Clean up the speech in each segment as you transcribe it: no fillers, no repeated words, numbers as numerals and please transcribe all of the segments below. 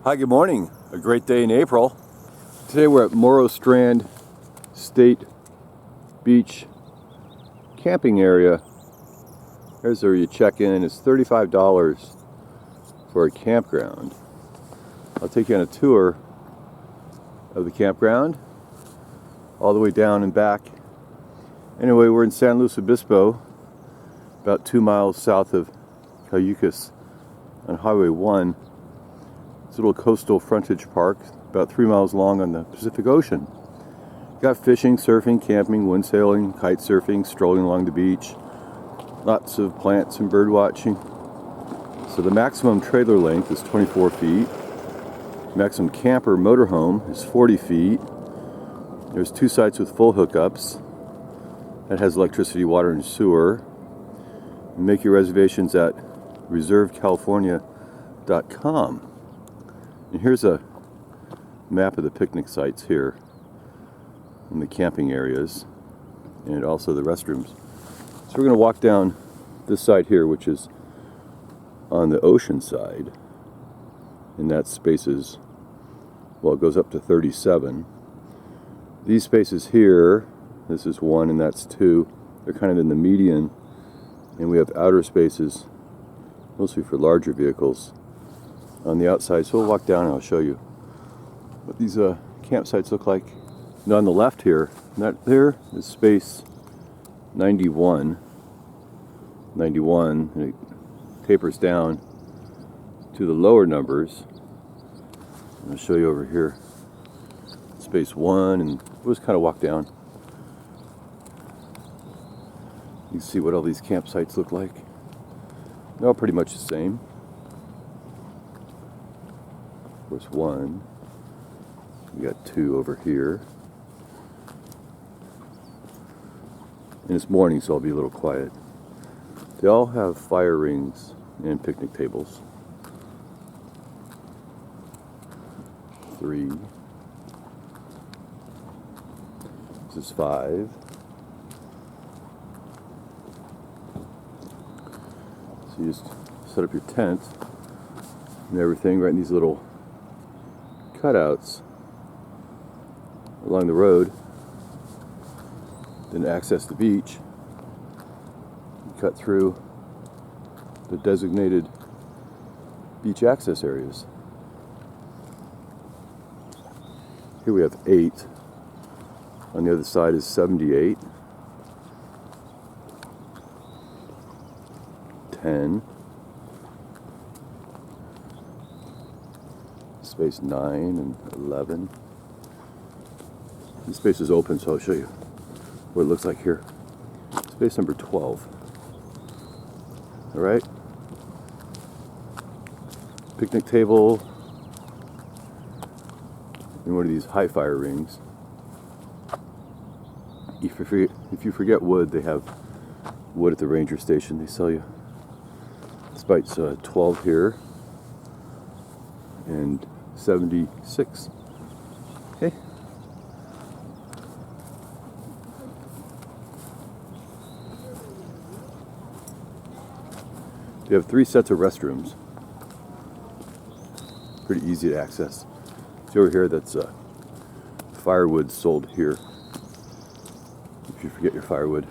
Hi, good morning. A great day in April. Today we're at Morro Strand State Beach camping area. Here's where you check in. It's $35 for a campground. I'll take you on a tour of the campground all the way down and back. Anyway, we're in San Luis Obispo, about 2 miles south of Cayucos on Highway 1. It's a little coastal frontage park, about 3 miles long on the Pacific Ocean. Got fishing, surfing, camping, windsailing, kite surfing, strolling along the beach. Lots of plants and bird watching. So the maximum trailer length is 24 feet. Maximum camper motorhome is 40 feet. There's 2 sites with full hookups. That has electricity, water, and sewer. You make your reservations at reservecalifornia.com. And here's a map of the picnic sites here and the camping areas and also the restrooms. So we're going to walk down this side here, which is on the ocean side, and that spaces, well, it goes up to 37. These spaces here, this is 1 and that's 2, they're kind of in the median, and we have outer spaces mostly for larger vehicles on the outside. So we'll walk down and I'll show you what these campsites look like. Now on the left here, that there is space 91, and it tapers down to the lower numbers. I'll show you over here, space 1, and we'll just kind of walk down. You can see what all these campsites look like. They're all pretty much the same. Of course, 1. We got 2 over here. And it's morning, so I'll be a little quiet. They all have fire rings and picnic tables. 3. This is 5. So you just set up your tent and everything right in these little cutouts along the road. Then to access the beach, you cut through the designated beach access areas. Here we have 8. On the other side is 78. 10. Space 9 and 11. This space is open, so I'll show you what it looks like here. Space number 12. Alright. Picnic table and one of these high fire rings. If you forget wood, they have wood at the ranger station. They sell you. Space 12 here and 76. Okay. They have 3 sets of restrooms. Pretty easy to access. See over here, that's firewood sold here. If you forget your firewood.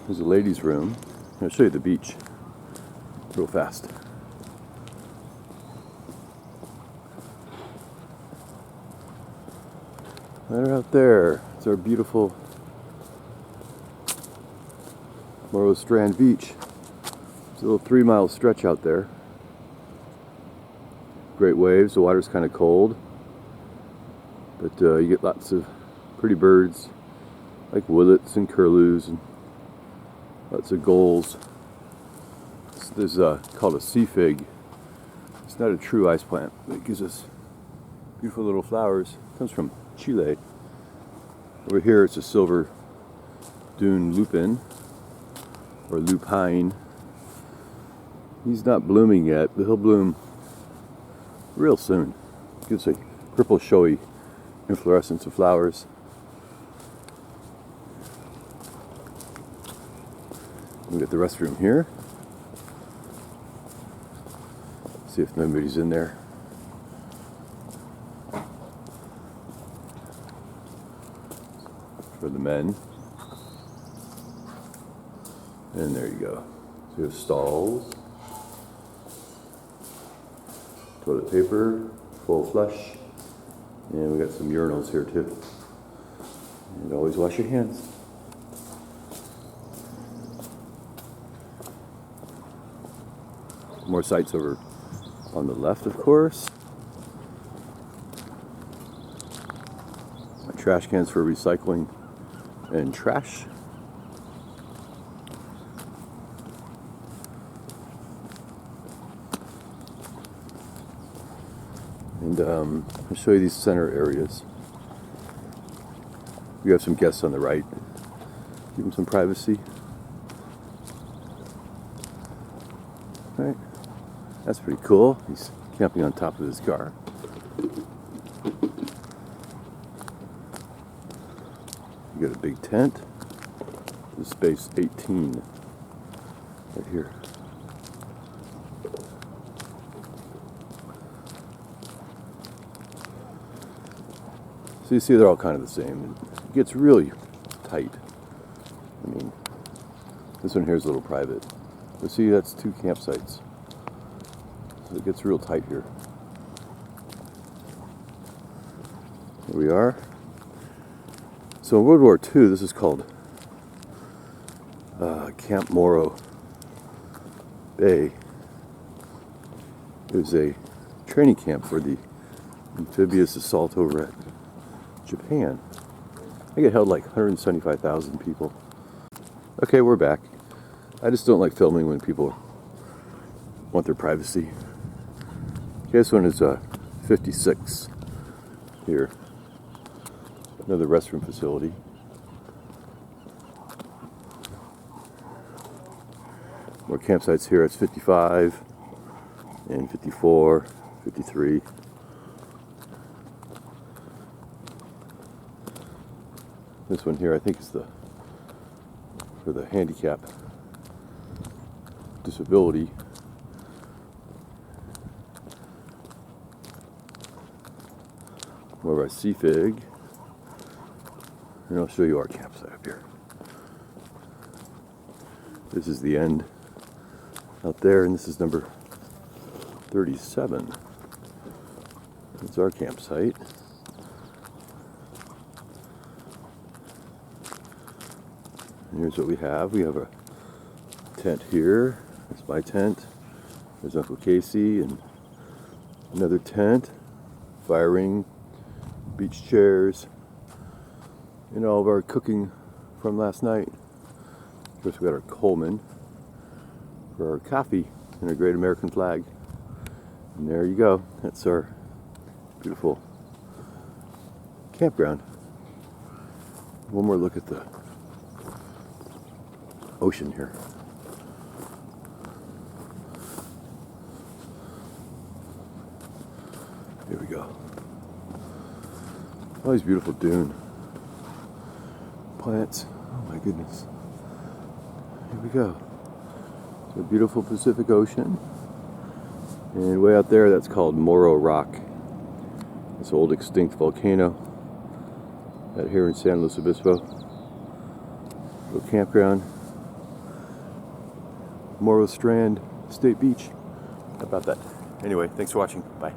There's a ladies' room. I'll show you the beach real fast. Right out there, it's our beautiful Morro Strand beach. It's a little 3-mile stretch out there. Great waves, the water's kind of cold, but you get lots of pretty birds like willets and curlews and lots of gulls. This is called a sea fig. It's not a true ice plant, but it gives us beautiful little flowers. It comes from Chile. Over here it's a silver dune lupin, or lupine. He's not blooming yet, but he'll bloom real soon. It gives a purple showy inflorescence of flowers. We got the restroom here. See if nobody's in there. For the men. And there you go. So you have stalls, toilet paper, full flush, and we got some urinals here too. And always wash your hands. More sites over on the left, of course. My trash cans for recycling and trash. And I'll show you these center areas. We have some guests on the right. Give them some privacy. All right. That's pretty cool. He's camping on top of his car. You got a big tent. This is space 18 right here. So you see they're all kind of the same. It gets really tight. I mean, this one here is a little private. But see, that's 2 campsites. So it gets real tight here. Here we are. So in World War II, this is called Camp Morro Bay. It was a training camp for the amphibious assault over at Japan. I think it held like 175,000 people. Okay, we're back. I just don't like filming when people want their privacy. Okay, this one is 56 here. Another restroom facility. More campsites here. It's 55 and 54, 53. This one here, I think, is for the handicap disability. More of our seafig. And I'll show you our campsite up here. This is the end out there, and this is number 37. That's our campsite. And here's what we have. We have a tent here. That's my tent. There's Uncle Casey, and another tent, fire ring, beach chairs, and all of our cooking from last night. Of course, we got our Coleman for our coffee and our Great American flag. And there you go. That's our beautiful campground. One more look at the ocean here. Here we go. All these beautiful dune plants. Oh my goodness. Here we go. It's a beautiful Pacific Ocean. And way out there, that's called Morro Rock. This old extinct volcano out here in San Luis Obispo. Little campground. Morro Strand State Beach. How about that? Anyway, thanks for watching. Bye.